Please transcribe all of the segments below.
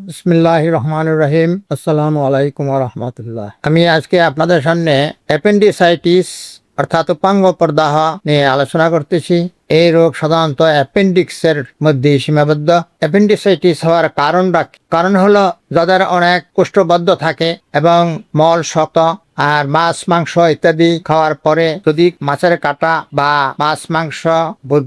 বিসমিল্লাহির রহমানির রহিম। আসসালামু আলাইকুম ওয়া রাহমাতুল্লাহ। আমি আজকে আপনাদের সামনে অ্যাপেন্ডিসাইটিস অর্থাৎ উপাঙ্গ প্রদাহ নিয়ে আলোচনা করতেছি। এই রোগ সাধারণত অ্যাপেন্ডিক্সের মধ্যে সীমাবদ্ধ। অ্যাপেন্ডিসাইটিস হওয়ার কারণটা কি? কারণ হলো যাদের অনেক কোষ্ঠবদ্ধ থাকে এবং মল শক্ত আর মাছ মাংস ইত্যাদি খাওয়ার পরে যদি মাছের কাটা বা মাছ মাংস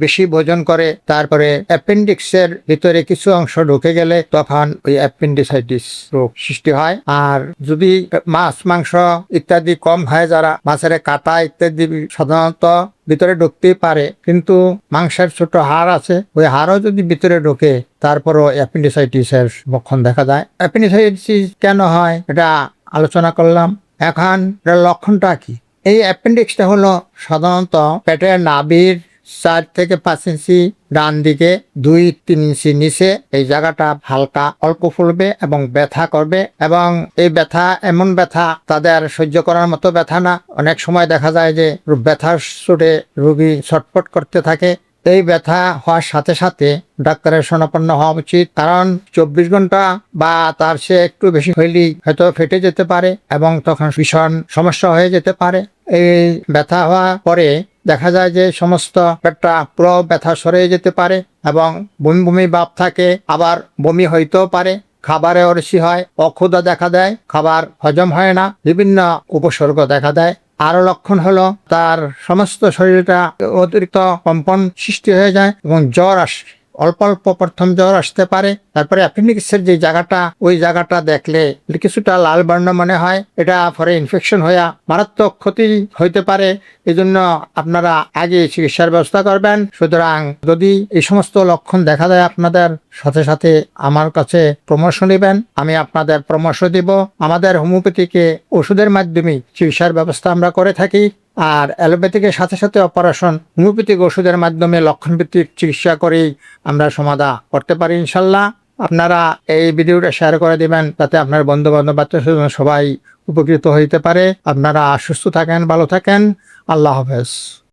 বেশি ভোজন করে, তারপরে অ্যাপেন্ডিক্সের ভিতরে কিছু অংশ ঢুকে গেলে তখন ওই অ্যাপেন্ডিসাইটিস রোগ সৃষ্টি হয়। আর যদি মাছ মাংস ইত্যাদি কম হয়, যারা মাছের কাটা ইত্যাদি সাধারণত ভিতরে ঢুকতেই পারে, কিন্তু মাংসের ছোট হাড় আছে, ওই হাড়ও যদি ভিতরে ঢোকে তারপরও অ্যাপেন্ডিসাইটিসের লক্ষণ দেখা যায়। অ্যাপেন্ডিসাইটিস কেন হয় এটা আলোচনা করলাম। এখন এর লক্ষণটা কি? এই অ্যাপেন্ডিক্সটা হলো সাধারণত পেটের নাভির 4 থেকে 5 ইঞ্চি ডান দিকে, 2-3 ইঞ্চি নিচে এই জায়গাটা হালকা অল্প ফুলবে এবং ব্যথা করবে। এবং এই ব্যথা এমন ব্যথা তাদের সহ্য করার মতো ব্যথা না। অনেক সময় দেখা যায় যে ব্যথার চোটে রোগী ছটফট করতে থাকে। এই ব্যথা হওয়ার সাথে সাথে ডাক্তারের শরণাপন্ন হওয়া উচিত, কারণ 24 ঘন্টা বা তার চেয়ে একটু বেশি হইলেই হয়তো ফেটে যেতে পারে এবং তখন ভীষণ সমস্যা হয়ে যেতে পারে। এই ব্যথা হওয়ার পরে দেখা যায় যে সমস্ত পেটটা পুরো ব্যথা সরে যেতে পারে এবং বমি বমি ভাব থাকে, আবার বমি হইতেও পারে, খাবারে অরুচি হয়, অক্ষুধা দেখা দেয়, খাবার হজম হয় না, বিভিন্ন উপসর্গ দেখা দেয়। আরো লক্ষণ হলো তার সমস্ত শরীরটা অতিরিক্ত কম্পন সৃষ্টি হয়ে যায় এবং জ্বর আসে। অল্প অল্প প্রথম জ্বর আসতে পারে, তারপরে অ্যাপেন্ডিক্সের যে জায়গাটা, ওই জায়গাটা দেখলে কিছুটা লাল বর্ণ মনে হয়। এটা পরে ইনফেকশন হয়ে মারাত্মক ক্ষতি হইতে পারে। এই জন্য আপনারা আগে চিকিৎসার ব্যবস্থা করবেন। সুতরাং যদি এই সমস্ত লক্ষণ দেখা দেয় আপনাদের, সাথে সাথে আমার কাছে পরামর্শ নেবেন, আমি আপনাদের পরামর্শ দিব। আমাদের হোমিওপ্যাথিকে ওষুধের মাধ্যমে চিকিৎসার ব্যবস্থা আমরা করে থাকি, আর অ্যালোপ্যাথিকের সাথে সাথে অপারেশন, হোমিওপ্যাথিক ওষুধের মাধ্যমে লক্ষণভিত্তিক চিকিৎসা করেই আমরা সমাধান করতে পারি ইনশাল্লাহ। আপনারা এই ভিডিওটা শেয়ার করে দিবেন, যাতে আপনার বন্ধু বান্ধব সবাই উপকৃত হইতে পারে। আপনারা সুস্থ থাকেন, ভালো থাকেন। আল্লাহ হাফেজ।